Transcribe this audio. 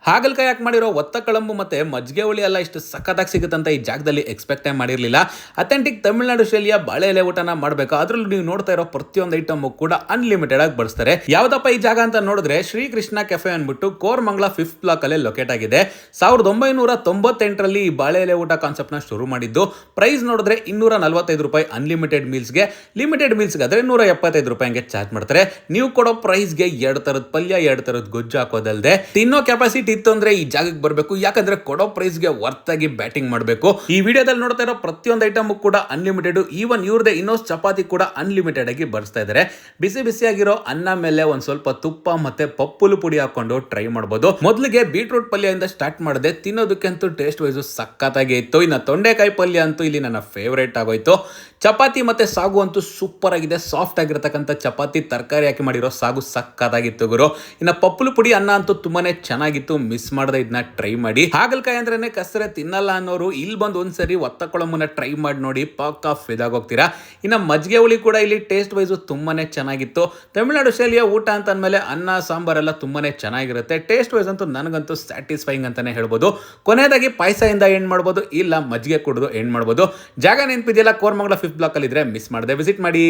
ಹಾಗಲಕಾಯಿ ಹಾಕಿ ಮಾಡಿರೋ ಒತ್ತ ಕಳಂಬು ಮತ್ತೆ ಮಜ್ಜಿಗೆ ಹುಳಿ ಎಲ್ಲ ಇಷ್ಟು ಸಖತ್ತಾಗಿ ಸಿಗುತ್ತಂತ ಈ ಜಾಗದಲ್ಲಿ ಎಕ್ಸ್ಪೆಕ್ಟೇ ಮಾಡಿರಲಿಲ್ಲ. ಅಥೆಂಟಿಕ್ ತಮಿಳುನಾಡು ಶೈಲಿಯ ಬಾಳೆ ಎಲೆ ಊಟನ ಮಾಡಬೇಕು. ಅದರಲ್ಲೂ ನೀವು ನೋಡ್ತಾ ಇರೋ ಪ್ರತಿಯೊಂದು ಐಟಮ್ ಕೂಡ ಅನ್ಲಿಮಿಟೆಡ್ ಆಗಿ ಬಡಿಸ್ತಾರೆ. ಯಾವ್ದಪ್ಪ ಈ ಜಾಗ ಅಂತ ನೋಡಿದ್ರೆ ಶ್ರೀಕೃಷ್ಣ ಕೆಫೆ ಅಂದ್ಬಿಟ್ಟು ಕೋರಮಂಗಲ 5th ಬ್ಲಾಕ್ ಅಲ್ಲಿ ಲೊಕೇಟ್ ಆಗಿದೆ. 1998ರಲ್ಲಿ ಈ ಬಾಳೆ ಎಲೆ ಊಟ ಕಾನ್ಸೆಪ್ಟ್ ನ ಶುರು ಮಾಡಿದ್ದು. ಪ್ರೈಸ್ ನೋಡಿದ್ರೆ ₹245 ಅನ್ಲಿಮಿಟೆಡ್ ಮೀಲ್ಸ್ಗೆ, ಲಿಮಿಟೆಡ್ ಮೀಲ್ಸ್ಗೆ ಆದ್ರೆ ₹175 ಚಾರ್ಜ್ ಮಾಡ್ತಾರೆ. ನೀವು ಕೊಡೋ ಪ್ರೈಸ್ಗೆ 2 ತರದ ಪಲ್ಯ, 2 ತರದ ಗೊಜ್ಜು ಹಾಕೋದಲ್ದೆ ತಿನ್ನೋ ಕೆಪಾಸಿಟಿ ಇತ್ತು ಅಂದ್ರೆ ಈ ಜಾಗಕ್ಕೆ ಬರಬೇಕು. ಯಾಕಂದ್ರೆ ಕೊಡೋ ಪ್ರೈಸ್ಗೆ ವರ್ತ್ ಆಗಿ ಬ್ಯಾಟಿಂಗ್ ಮಾಡಬೇಕು. ಈ ವಿಡಿಯೋದಲ್ಲಿ ನೋಡ್ತಾ ಇರೋ ಪ್ರತಿಯೊಂದು ಐಟಮ್ ಕೂಡ ಅನ್ಲಿಮಿಟೆಡ್. ಈವನ್ ಇವ್ರದೇ ಇನ್ನೊಂದು ಚಪಾತಿ ಕೂಡ ಅನ್ಲಿಮಿಟೆಡ್ ಆಗಿ ಬರ್ಸ್ತಾ ಇದ್ದಾರೆ. ಬಿಸಿ ಬಿಸಿಯಾಗಿರೋ ಅನ್ನ ಮೇಲೆ ಒಂದ್ ಸ್ವಲ್ಪ ತುಪ್ಪ ಮತ್ತೆ ಪಪ್ಪುಲು ಪುಡಿ ಹಾಕೊಂಡು ಟ್ರೈ ಮಾಡಬಹುದು. ಮೊದಲಿಗೆ ಬೀಟ್ರೂಟ್ ಪಲ್ಯದಿಂದ ಸ್ಟಾರ್ಟ್ ಮಾಡಿದೆ. ತಿನ್ನೋದಕ್ಕಂತೂ ಟೇಸ್ಟ್ ವೈಸು ಸಖತ್ತಾಗಿ ಇತ್ತು. ಇನ್ನು ತೊಂಡೆಕಾಯಿ ಪಲ್ಯ ಅಂತೂ ಇಲ್ಲಿ ನನ್ನ ಫೇವರೇಟ್ ಆಗೋಯ್ತು. ಚಪಾತಿ ಮತ್ತೆ ಸಾಗು ಅಂತೂ ಸೂಪರ್ ಆಗಿದೆ. ಸಾಫ್ಟ್ ಆಗಿರತಕ್ಕಂಥ ಚಪಾತಿ, ತರಕಾರಿ ಹಾಕಿ ಮಾಡಿರೋ ಸಾಗು ಸಖತ್ತಾಗಿತ್ತು ಗುರು. ಇನ್ನು ಪಪ್ಪುಲು ಪುಡಿ ಅನ್ನ ಅಂತೂ ತುಂಬಾನೇ ಚೆನ್ನಾಗಿತ್ತು. ಮಿಸ್ ಮಾಡದೆ ಇದನ್ನ ಟ್ರೈ ಮಾಡಿ. ಹಾಗಲಕಾಯಿ ಅಂದ್ರೇನೆ ಕಸರೆ ತಿನ್ನಲ್ಲ ಅನ್ನೋರು ಇಲ್ಲಿ ಬಂದು ಒಂದ್ಸರಿ ಒತ್ತ ಕೊಳಂಬನ್ನ ಟ್ರೈ ಮಾಡಿ ನೋಡಿ, ಪಕ್ಕಾ ಫಿದಾಗೋಗ್ತೀರಾ. ಇನ್ನು ಮಜ್ಜಿಗೆ ಹುಳಿ ಕೂಡ ಇಲ್ಲಿ ಟೇಸ್ಟ್ ವೈಸು ತುಂಬಾನೇ ಚೆನ್ನಾಗಿತ್ತು. ತಮಿಳುನಾಡು ಶೈಲಿಯ ಊಟ ಅಂತ ಅಂದಮೇಲೆ ಅನ್ನ ಸಾಂಬಾರೆಲ್ಲ ತುಂಬಾನೇ ಚೆನ್ನಾಗಿರುತ್ತೆ. ಟೇಸ್ಟ್ ವೈಸ್ ಅಂತೂ ನನಗಂತೂ ಸ್ಯಾಟಿಸ್ಫೈಯಿಂಗ್ ಅಂತಾನೆ ಹೇಳ್ಬೋದು. ಕೊನೆಯದಾಗಿ ಪಾಯಸದಿಂದ ಎಂಡ್ ಮಾಡ್ಬೋದು, ಇಲ್ಲ ಮಜ್ಜಿಗೆ ಕುಡಿದು ಎಂಡ್ ಮಾಡ್ಬೋದು. ಜಾಗ ನೆನಪಿದೆಯಲ್ಲ, ಕೋರಮಂಗಲ 5th ಬ್ಲಾಕ್ ಅಲ್ಲಿ ಇದ್ರೆ ಮಿಸ್ ಮಾಡದೆ ವಿಸಿಟ್ ಮಾಡಿ.